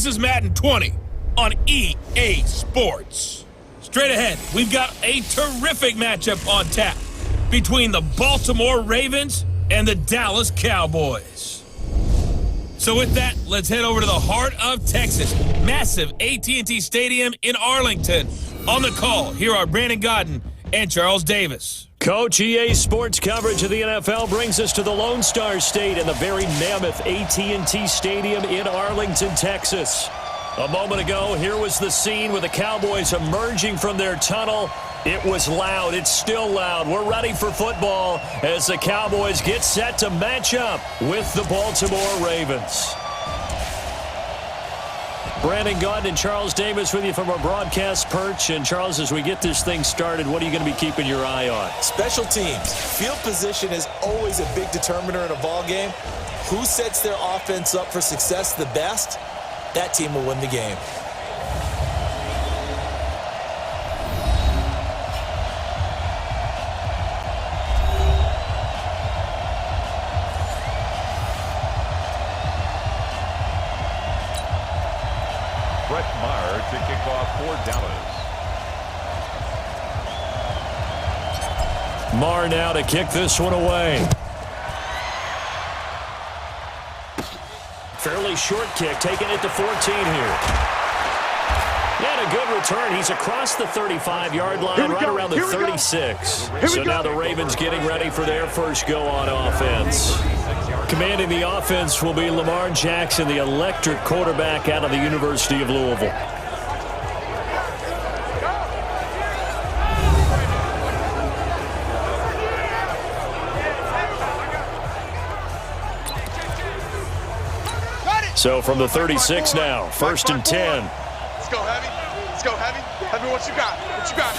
This is Madden 20 on EA Sports. Straight ahead, we've got a terrific matchup on tap between the Baltimore Ravens and the Dallas Cowboys. So with that, let's head over to the heart of Texas. Massive AT&T Stadium in Arlington. On the call, here are Brandon Godden and Charles Davis. Coach, EA Sports coverage of the NFL brings us to the Lone Star State and the very mammoth AT&T Stadium in Arlington, Texas. A moment ago, here was the scene with the Cowboys emerging from their tunnel. It was loud. It's still loud. We're ready for football as the Cowboys get set to match up with the Baltimore Ravens. Brandon Godden and Charles Davis with you from our broadcast perch. And, Charles, as we get this thing started, what are you going to be keeping your eye on? Special teams. Field position is always a big determiner in a ball game. Who sets their offense up for success the best, that team will win the game. To kick off for Dallas. Marr now to kick this one away. Fairly short kick, taking it to 14 here. And a good return. He's across the 35-yard line, right around the 36. So now the Ravens getting ready for their first go on offense. Commanding the offense will be Lamar Jackson, the electric quarterback out of the University of Louisville. So from the 36 now, 1st and 10. Let's go, Heavy. Let's go, Heavy. Heavy, what you got? What you got?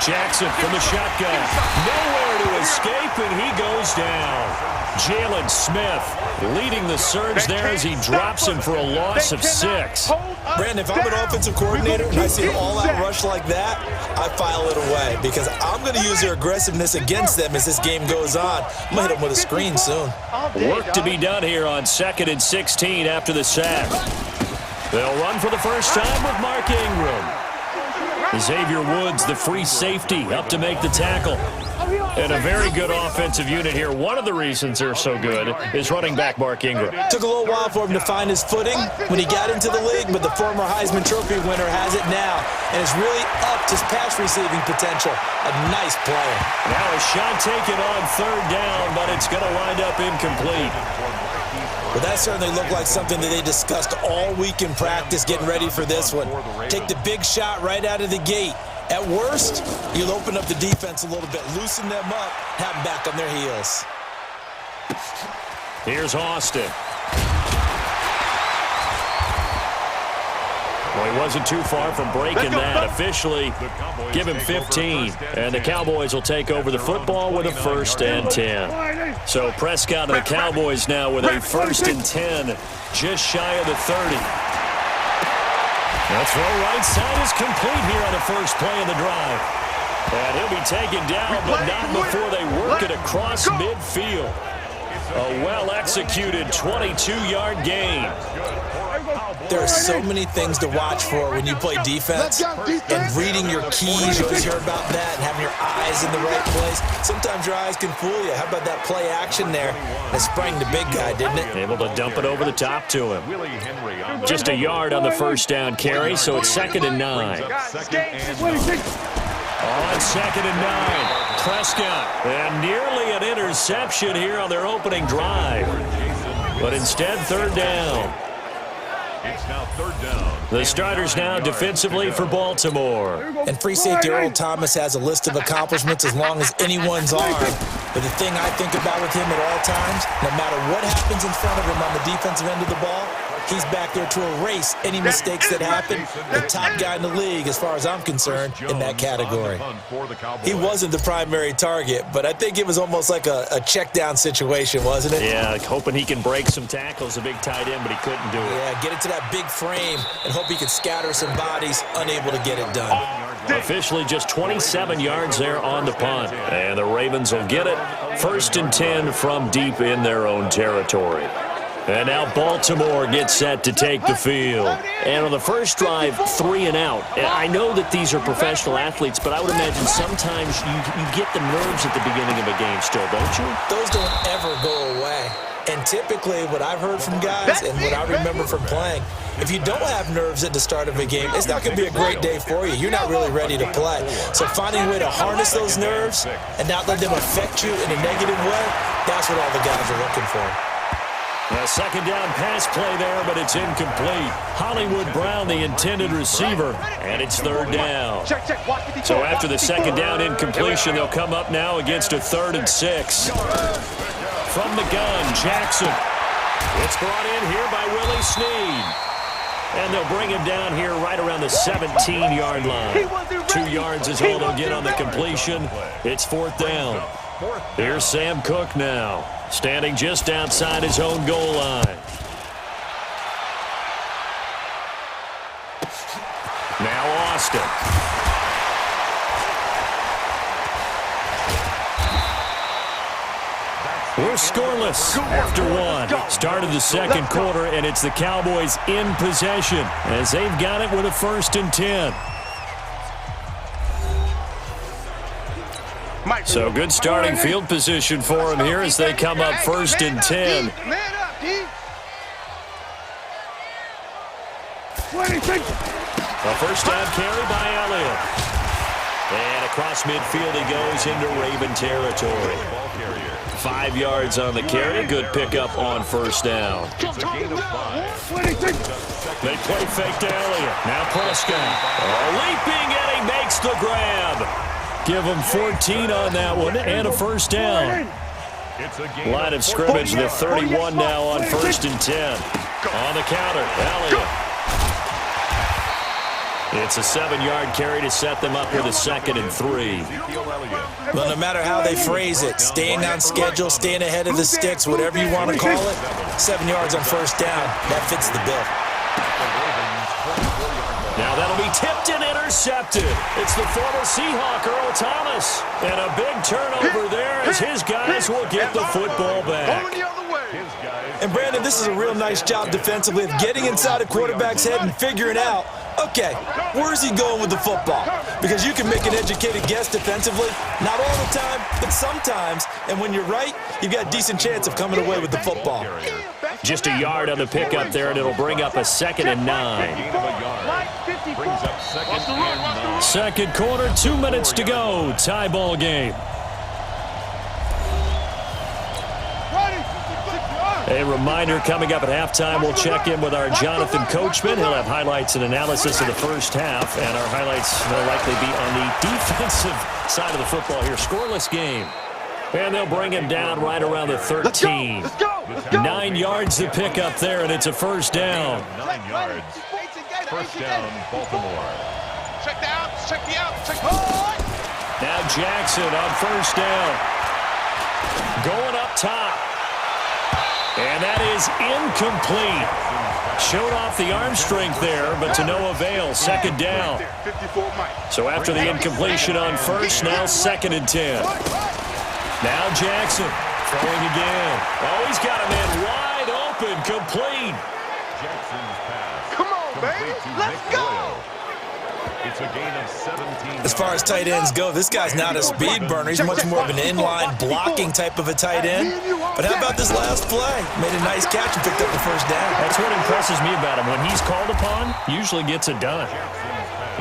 Jackson from the shotgun. Nowhere to escape, and he goes down. Jalen Smith leading the surge there as he drops him for a loss of 6. Brandon, if I'm an offensive coordinator and I see an all-out rush like that, I file it away because I'm going to use their aggressiveness against them as this game goes on. I'm going to hit them with a screen soon. Work to be done here on 2nd and 16 after the sack. They'll run for the first time with Mark Ingram. Xavier Woods, the free safety, up to make the tackle. And a very good offensive unit here. One of the reasons they're so good is running back Mark Ingram. Took a little while for him to find his footing when he got into the league, but the former Heisman Trophy winner has it now, and it's really upped his pass receiving potential. A nice player. Now a shot taken on 3rd down, but it's going to wind up incomplete. Well, that certainly looked like something that they discussed all week in practice getting ready for this one. Take the big shot right out of the gate. At worst, you'll open up the defense a little bit, loosen them up, have them back on their heels. Here's Austin. Well, he wasn't too far from breaking that. Officially, give him 15. And the Cowboys will take over the football with a 1st and 10. So Prescott and the Cowboys now with a 1st and 10, just shy of the 30. The throw right side is complete here on the first play of the drive. And he'll be taken down, but not before they work it across midfield. A well-executed 22-yard gain. There are so many things to watch for when you play defense, and reading your keys, you always hear about that, and having your eyes in the right place. Sometimes your eyes can fool you. How about that play action there? It sprang the big guy, didn't it? Able to dump it over the top to him. Just a yard on the first down carry, so it's 2nd and 9. On 2nd and 9, Prescott, and nearly an interception here on their opening drive. But instead, 3rd down. It's now 3rd down. The starters now defensively for Baltimore. And free safety Earl Thomas has a list of accomplishments as long as anyone's arm. But the thing I think about with him at all times, no matter what happens in front of him on the defensive end of the ball, he's back there to erase any mistakes that happen. The top guy in the league, as far as I'm concerned, in that category. He wasn't the primary target, but I think it was almost like a check-down situation, wasn't it? Yeah, hoping he can break some tackles, a big tight end, but he couldn't do it. Yeah, get it to that big frame and hope he could scatter some bodies, unable to get it done. Officially just 27 yards there on the punt. And the Ravens will get it. 1st and 10 from deep in their own territory. And now Baltimore gets set to take the field. And on the first drive, 3 and out. I know that these are professional athletes, but I would imagine sometimes you get the nerves at the beginning of a game still, don't you? Those don't ever go away. And typically, what I've heard from guys and what I remember from playing, if you don't have nerves at the start of a game, it's not going to be a great day for you. You're not really ready to play. So finding a way to harness those nerves and not let them affect you in a negative way, that's what all the guys are looking for. A second down pass play there, but it's incomplete. Hollywood Brown, the intended receiver, and it's third down. So after the second down incompletion, they'll come up now against a 3rd and 6. From the gun, Jackson. It's brought in here by Willie Snead. And they'll bring him down here right around the 17-yard line. 2 yards is all they'll get on the completion. It's 4th down. Here's Sam Cook now, standing just outside his own goal line. Now Austin. We're scoreless after 1. Start of the second quarter, and it's the Cowboys in possession as they've got it with a 1st and 10. So good starting field position for them here as they come up 1st and 10. A first down carry by Elliott. And across midfield he goes into Raven territory. 5 yards on the carry. Good pickup on 1st down. They play fake to Elliott. Now Prescott. Leaping, and he makes the grab. Give him 14 on that one and a 1st down. Line of scrimmage, the 31 now on 1st and 10. On the counter, Elliott. It's a 7-yard carry to set them up with a 2nd and 3. Well, no matter how they phrase it, staying on schedule, staying ahead of the sticks, whatever you want to call it, 7 yards on 1st down, that fits the bill. Now that'll be tipped and intercepted. It's the former Seahawk, Earl Thomas. And a big turnover there as his guys will get the football back. And Brandon, this is a real nice job defensively of getting inside a quarterback's head and figuring out, okay, where's he going with the football? Because you can make an educated guess defensively, not all the time, but sometimes. And when you're right, you've got a decent chance of coming away with the football. Just a yard on the pickup there, and it'll bring up a 2nd and 9. Second quarter, 2 minutes to go. Tie ball game. A reminder coming up at halftime, we'll check in with our Jonathan Coachman. He'll have highlights and analysis of the first half, and our highlights will likely be on the defensive side of the football here. Scoreless game. And they'll bring him down right around the 13. 9 yards to pick up there, and it's a 1st down. 9 yards. 1st down, Baltimore. Check the outs, check the outs, check the outs. Now Jackson on 1st down. Going up top. And that is incomplete. Showed off the arm strength there, but to no avail. 2nd down. So after the incompletion on 1st, now 2nd and 10. Now Jackson throwing again. Oh, he's got a man wide open, complete. Jackson's pass. Come on, baby. Let's go. It's a gain of 17. As far as tight ends go, this guy's not a speed burner. He's much more of an inline blocking type of a tight end. But how about this last play? Made a nice catch and picked up the 1st down. That's what impresses me about him. When he's called upon, usually gets it done.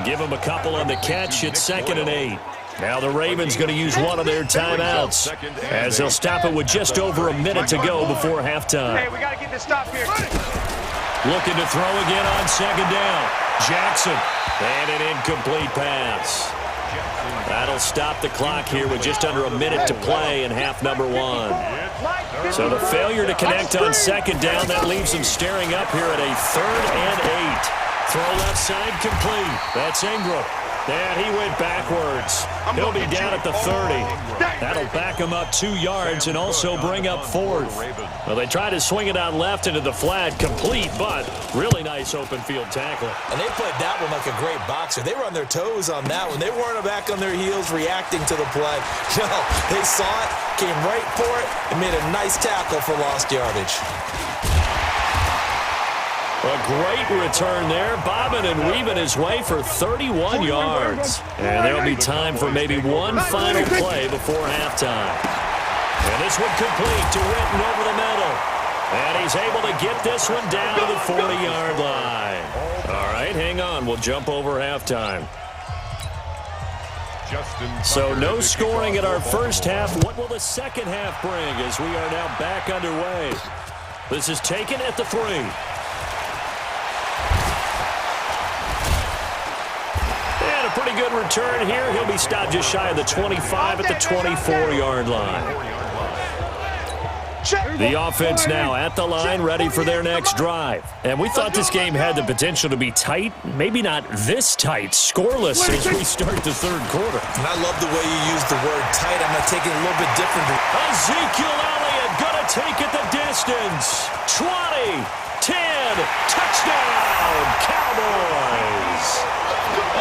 Give him a couple on the catch. It's 2nd and 8. Now the Ravens going to use one of their timeouts as they'll stop it with just over a minute to go before halftime. Hey, we got to get this stop here. Looking to throw again on 2nd down. Jackson. And an incomplete pass. That'll stop the clock here with just under a minute to play in half number 1. So the failure to connect on 2nd down, that leaves them staring up here at a 3rd and 8. Throw left side complete. That's Ingram. And he went backwards. He'll be down at the 30. That'll back him up 2 yards and also bring up 4th. Well, they tried to swing it out left into the flat, complete, but really nice open field tackle. And they played that one like a great boxer. They were on their toes on that one. They weren't back on their heels reacting to the play. No, they saw it, came right for it, and made a nice tackle for lost yardage. A great return there, bobbing and weaving his way for 31 yards. And there'll be time for maybe one final play before halftime. And this one complete to Witten over the middle. And he's able to get this one down to the 40-yard line. All right, hang on. We'll jump over halftime. So no scoring in our first half. What will the second half bring as we are now back underway? This is taken at the 3. And a pretty good return here. He'll be stopped just shy of the 25 at the 24-yard line. The offense now at the line, ready for their next drive. And we thought this game had the potential to be tight, maybe not this tight, scoreless as we start the third quarter. And I love the way you use the word tight. I'm going to take it a little bit different. Ezekiel Elliott going to take it the distance. 20, 10, touchdown, Cowboys.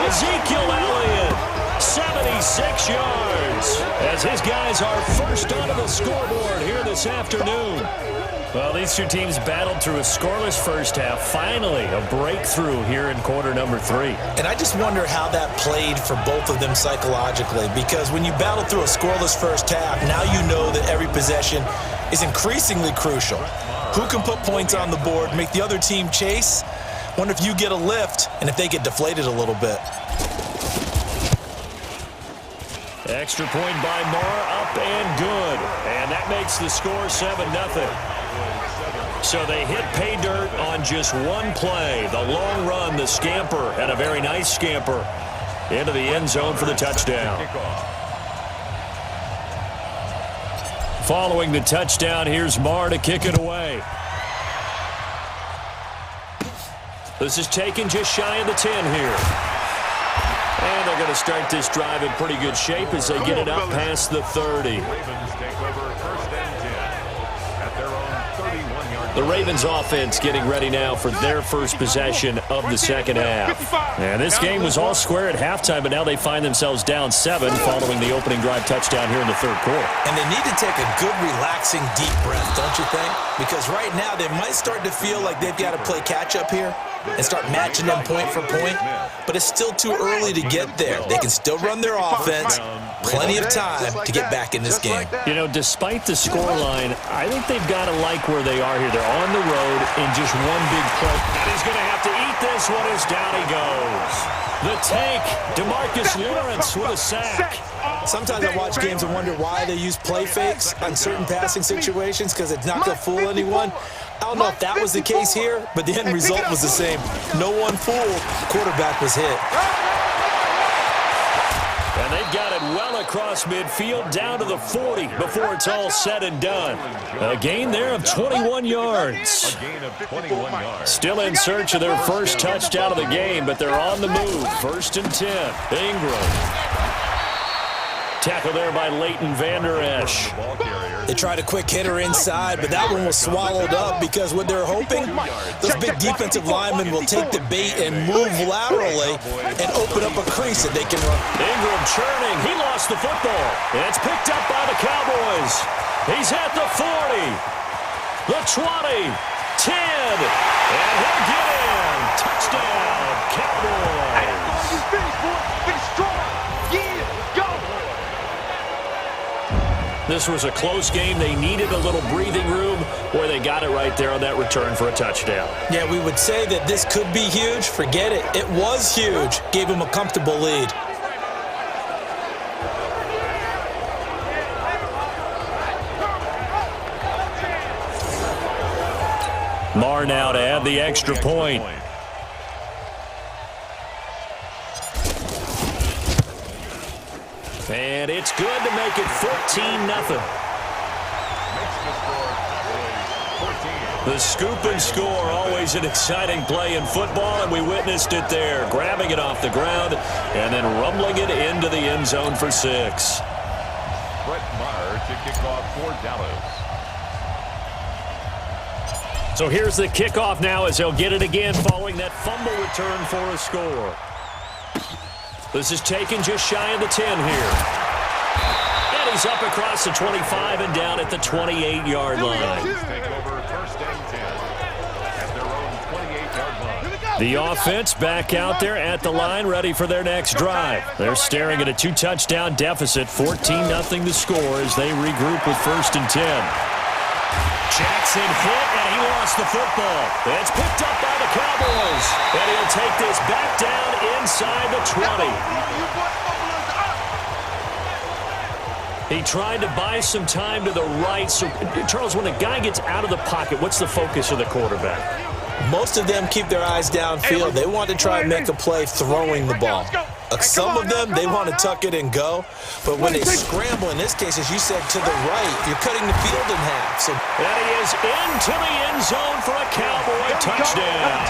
Ezekiel Elliott, 76 yards, as his guys are first onto the scoreboard here this afternoon. Well, these two teams battled through a scoreless first half. Finally, a breakthrough here in quarter number 3. And I just wonder how that played for both of them psychologically, because when you battle through a scoreless first half, now you know that every possession is increasingly crucial. Who can put points on the board, make the other team chase? Wonder if you get a lift and if they get deflated a little bit. Extra point by Marr, up and good. And that makes the score 7-0. So they hit pay dirt on just one play. The long run, the scamper, and a very nice scamper into the end zone for the touchdown. Following the touchdown, here's Marr to kick it away. This is taken just shy of the 10 here. And they're going to start this drive in pretty good shape as they get it up past the 30. The Ravens offense getting ready now for their first possession of the second half. And this game was all square at halftime, but now they find themselves down 7 following the opening drive touchdown here in the third quarter. And they need to take a good, relaxing, deep breath, don't you think? Because right now they might start to feel like they've got to play catch-up here and start matching them point for point. But it's still too early to get there. They can still run their offense. Plenty of time to get back in this game. You know, despite the scoreline, I think they've got to like where they are here. They're on the road in just one big play. And he's going to have to eat this one as down he goes. The tank, DeMarcus Lawrence with a sack. Sometimes I watch games and wonder why they use play fakes on certain passing situations, because it's not going to fool anyone. I don't know if that was the case here, but the end result was the same. No one fooled. Quarterback was hit. And they've got it well across midfield down to the 40 before it's all said and done. A gain there of 21 yards. Still in search of their first touchdown of the game, but they're on the move. 1st and 10. Ingram. Tackle there by Leighton Vander Esch. They tried a quick hitter inside, but that one was swallowed up because what they're hoping, those big defensive linemen will take the bait and move laterally and open up a crease that they can run. Ingram churning. He lost the football. And it's picked up by the Cowboys. He's at the 40, the 20, 10, and he'll get in. Touchdown, Cowboys. This was a close game. They needed a little breathing room, where they got it right there on that return for a touchdown. Yeah, we would say that this could be huge. Forget it. It was huge. Gave them a comfortable lead. Marr now to add the extra point. And it's good to make it 14-0. The scoop and score, always an exciting play in football, and we witnessed it there. Grabbing it off the ground and then rumbling it into the end zone for 6. Brett Maher to kick off for Dallas. So here's the kickoff now as they'll get it again following that fumble return for a score. This is taken just shy of the 10 here. And he's up across the 25 and down at the 28-yard line. The offense back out there at the line, ready for their next drive. They're staring at a 2-touchdown deficit, 14-0 the score as they regroup with 1st and 10. Jackson hit, and he lost the football. It's picked up by the Cowboys, and he'll take this back down inside the 20. He tried to buy some time to the right. So, Charles, when a guy gets out of the pocket, what's the focus of the quarterback? Most of them keep their eyes downfield. They want to try and make a play throwing the ball. Some of them, they want to tuck it and go. But when they scramble, in this case, as you said, to the right, you're cutting the field in half. So, and he is into the end zone for a Cowboy touchdown.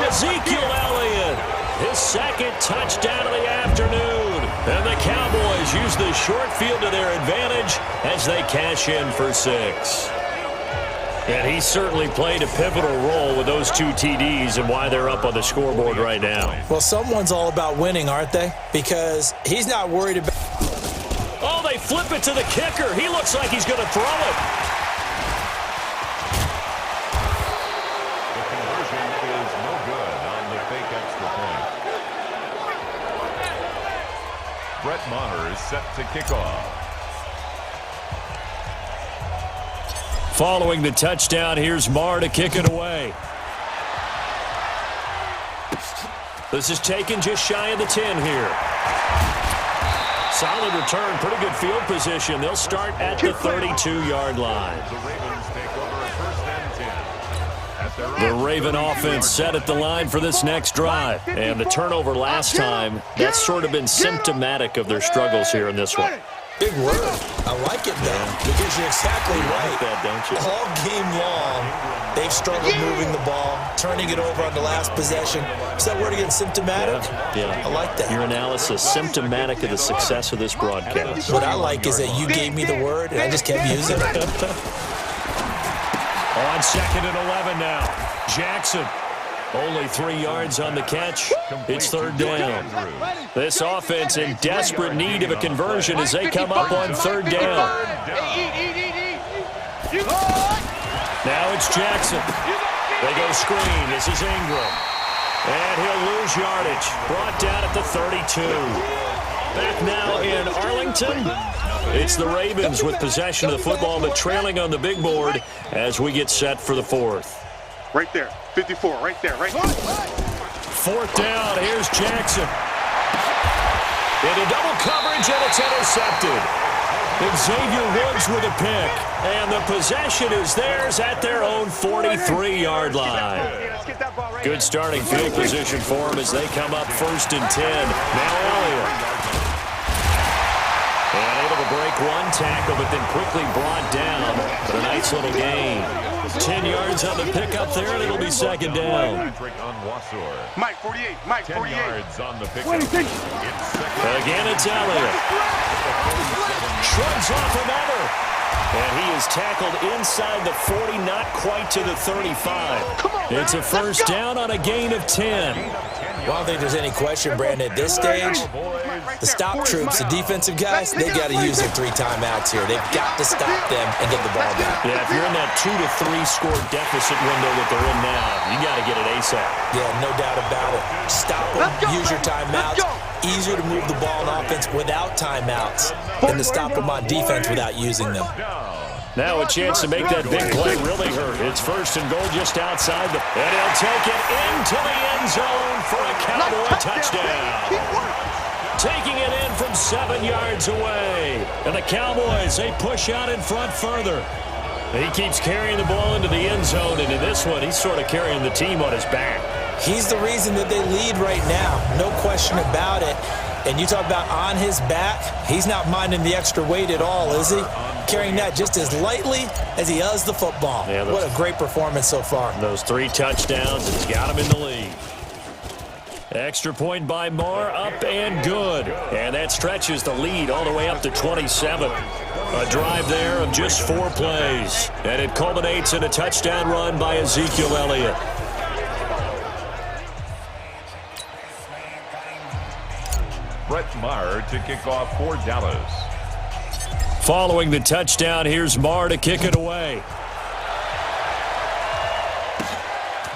Ezekiel Elliott, his 2nd touchdown of the afternoon. And the Cowboys use the short field to their advantage as they cash in for 6. And he certainly played a pivotal role with those 2 TDs and why they're up on the scoreboard right now. Well, someone's all about winning, aren't they? Because he's not worried about... Oh, they flip it to the kicker. He looks like he's going to throw it. The conversion is no good on the fake extra point. Brett Maher is set to kick off. Following the touchdown, here's Maher to kick it away. This is taken just shy of the 10 here. Solid return, pretty good field position. They'll start at the 32-yard line. The Ravens take over 1st and 10. The Raven offense set at the line for this next drive. And the turnover last time, that's sort of been symptomatic of their struggles here in this one. Big word. I like it, though, because you're exactly right. That, don't you? All game long, they've struggled moving the ball, turning it over on the last possession. Is that word again, symptomatic? Yeah. I like that. Your analysis, symptomatic of the success of this broadcast. What I like is that you gave me the word, and I just kept using it. On 2nd and 11 now. Jackson. Only 3 yards on the catch. It's 3rd down. This offense in desperate need of a conversion as they come up on 3rd down. Now it's Jackson. They go screen. This is Ingram. And he'll lose yardage. Brought down at the 32. Back now in Arlington. It's the Ravens with possession of the football, but trailing on the big board as we get set for the 4th. Right there. 54, right there, right there. 4th down, here's Jackson. Into double coverage, and it's intercepted. Xavier Woods with a pick. And the possession is theirs at their own 43-yard line. Good starting field position for them as they come up 1st and 10. Now Elliott. And able to break one tackle, but then quickly brought down. But a nice little gain. 10 yards on the pickup there, and it'll be 2nd down. Mike, 48. Mike, 48. 10 yards on the pickup. Again, it's Elliott. Shrugs off another. And he is tackled inside the 40, not quite to the 35. It's a 1st down on a gain of 10. Well, I don't think there's any question, Brandon, at this stage, the stop troops, the defensive guys, they got to use their 3 timeouts here. They've got to stop them and get the ball back. Yeah, if you're in that 2 to 3 score deficit window that they're in now, you got to get it ASAP. Yeah, no doubt about it. Stop them, use your timeouts. Easier to move the ball on offense without timeouts than to stop them on defense without using them. Now a chance to make that big play really hurt. It's 1st and goal just outside the... And he'll take it into the end zone for a Cowboy touchdown. Taking it in from 7 yards away. And the Cowboys, they push out in front further. He keeps carrying the ball into the end zone, and in this one, he's sort of carrying the team on his back. He's the reason that they lead right now. No question about it. And you talk about on his back, he's not minding the extra weight at all, is he? Carrying that just as lightly as he does the football. Yeah, what a great performance so far. Those 3 touchdowns, and he's got him in the lead. Extra point by Maher, up and good. And that stretches the lead all the way up to 27. A drive there of just 4 plays. And it culminates in a touchdown run by Ezekiel Elliott. Brett Maher to kick off for Dallas. Following the touchdown, here's Maher to kick it away.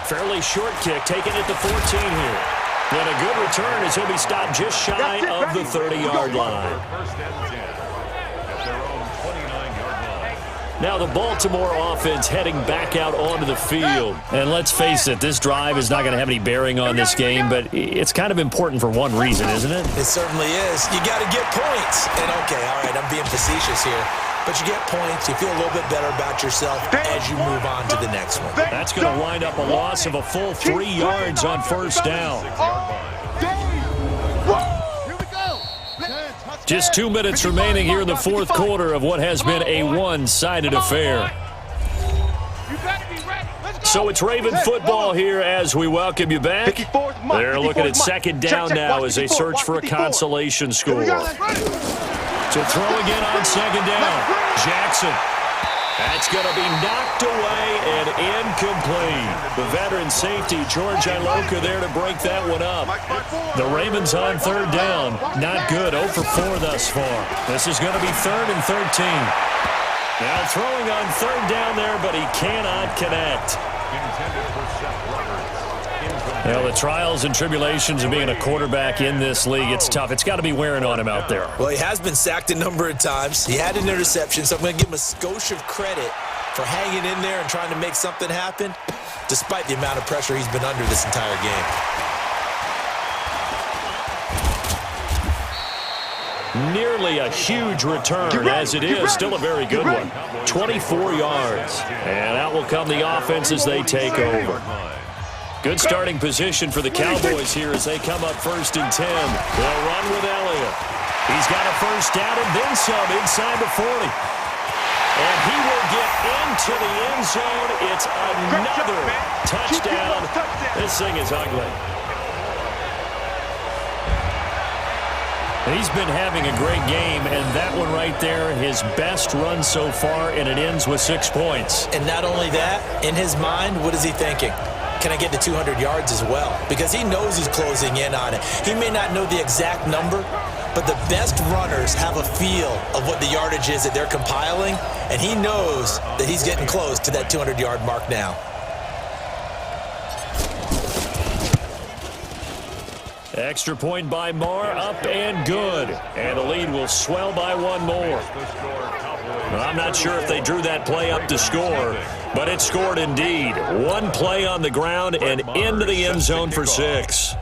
Fairly short kick, taken at the 14 here. And a good return as he'll be stopped just shy of the 30-yard line. First and 10 at their own 29-yard line. Now the Baltimore offense heading back out onto the field. And let's face it, this drive is not going to have any bearing on this game, but it's kind of important for one reason, isn't it? It certainly is. You got to get points. And okay, all right, I'm being facetious here. But you get points, you feel a little bit better about yourself as you move on to the next one. That's going to wind up a loss of a full 3 yards on first down. Just 2 minutes remaining here in the fourth quarter of what has been a one-sided affair. So it's Raven football here as we welcome you back. They're looking at second down now as they search for a consolation score. To throw again on second down. Jackson. That's going to be knocked away and incomplete. The veteran safety, George Iloka, there to break that one up. The Ravens on third down. Not good. 0 for 4 thus far. This is going to be 3rd and 13. Now throwing on third down there, but he cannot connect. Intended for Seth Roberts. Well, the trials and tribulations of being a quarterback in this league, it's tough. It's got to be wearing on him out there. Well, he has been sacked a number of times. He had an interception, so I'm going to give him a skosh of credit for hanging in there and trying to make something happen, despite the amount of pressure he's been under this entire game. Nearly a huge return, as it is. Still a very good one. 24 yards. And out will come the offense as they take over. Good starting position for the Cowboys here as they come up 1st and 10. They'll run with Elliott. He's got a first down and then some inside the 40. And he will get into the end zone. It's another touchdown. This thing is ugly. He's been having a great game, and that one right there, his best run so far, and it ends with 6 points. And not only that, in his mind, what is he thinking? Can I get to 200 yards as well? Because he knows he's closing in on it. He may not know the exact number, but the best runners have a feel of what the yardage is that they're compiling, and he knows that he's getting close to that 200-yard mark now. Extra point by Marr, up and good. And the lead will swell by 1 more. Well, I'm not sure if they drew that play up to score, but it scored indeed. 1 play on the ground and into the end zone for 6.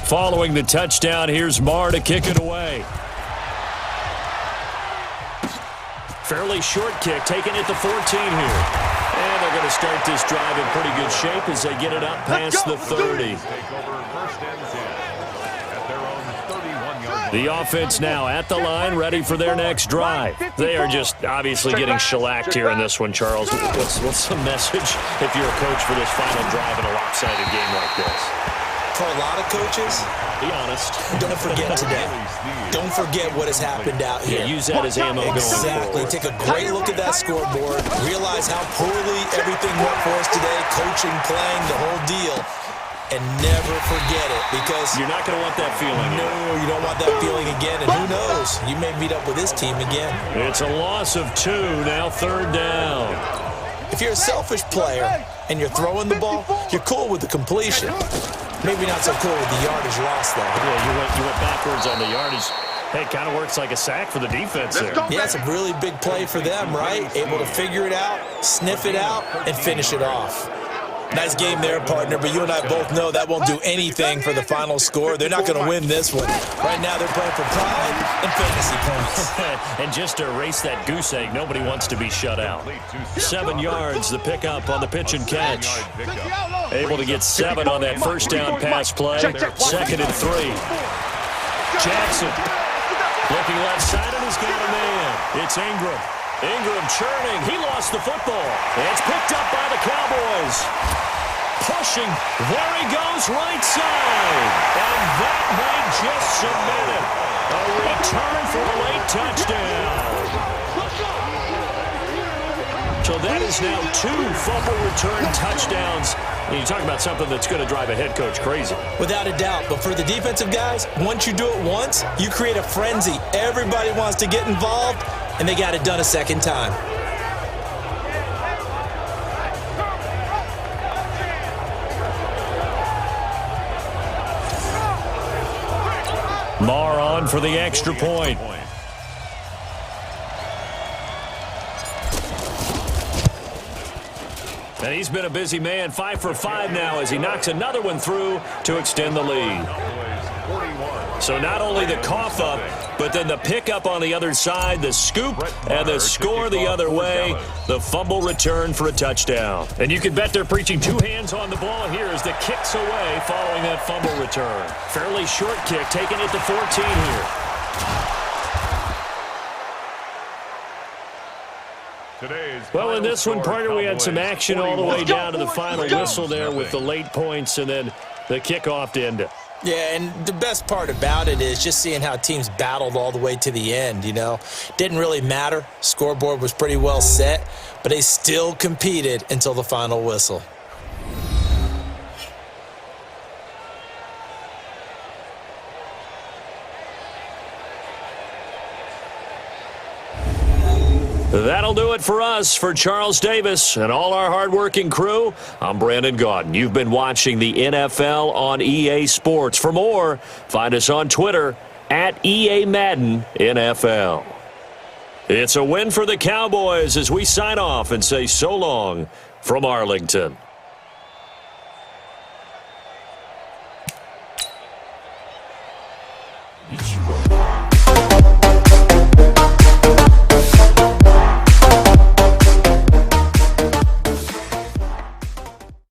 Following the touchdown, here's Marr to kick it away. Fairly short kick, taken at the 14 here. And they're going to start this drive in pretty good shape as they get it up past the 30. The offense now at the line, ready for their next drive. They are just obviously getting shellacked here in this one, Charles. What's the message if you're a coach for this final drive in a lopsided game like this? For a lot of coaches, be honest. Don't forget today. Don't forget what has happened out here. Yeah, use that as ammo going Exactly. forward. Take a great look at that scoreboard. Realize how poorly everything went for us today. Coaching, playing, the whole deal. And never forget it, because you're not going to want that feeling. No, you don't want that feeling again. And who knows? You may meet up with this team again. It's a loss of 2, now 3rd down. If you're a selfish player and you're throwing the ball, you're cool with the completion. Maybe not so cool with the yardage loss, though. Yeah, you went backwards on the yardage. Hey, it kind of works like a sack for the defense there. Yeah, it's a really big play for them, right? Able to figure it out, sniff it out, and finish it off. Nice game there, partner, but you and I both know that won't do anything for the final score. They're not going to win this one. Right now, they're playing for pride and fantasy points. And just to erase that goose egg, nobody wants to be shut out. 7 yards, the pickup on the pitch and catch. Able to get 7 on that first down pass play. 2nd and 3. Jackson looking left side, and he's got a man. It's Ingram. Ingram churning. He lost the football. It's picked up by the Cowboys. Pushing. There he goes, right side. And that might just submit it. A return for a late touchdown. So that is now 2 fumble return touchdowns. And you talk about something that's going to drive a head coach crazy. Without a doubt. But for the defensive guys, once you do it once, you create a frenzy. Everybody wants to get involved, and they got it done a second time. Marr on for the extra point. And he's been a busy man, 5 for 5 now as he knocks another one through to extend the lead. So not only the cough up, but then the pickup on the other side, the scoop, and the score the other way, the fumble return for a touchdown. And you can bet they're preaching two hands on the ball here as the kick's away following that fumble return. Fairly short kick, taking it to 14 here. Well, in this one, partner, we had some action all the way down to the final whistle there with the late points and then the kickoff to end it. Yeah, and the best part about it is just seeing how teams battled all the way to the end, you know. Didn't really matter. Scoreboard was pretty well set, but they still competed until the final whistle. That'll do it for us. For Charles Davis and all our hardworking crew, I'm Brandon Gaudin. You've been watching the NFL on EA Sports. For more, find us on Twitter at EA Madden NFL. It's a win for the Cowboys as we sign off and say so long from Arlington. It's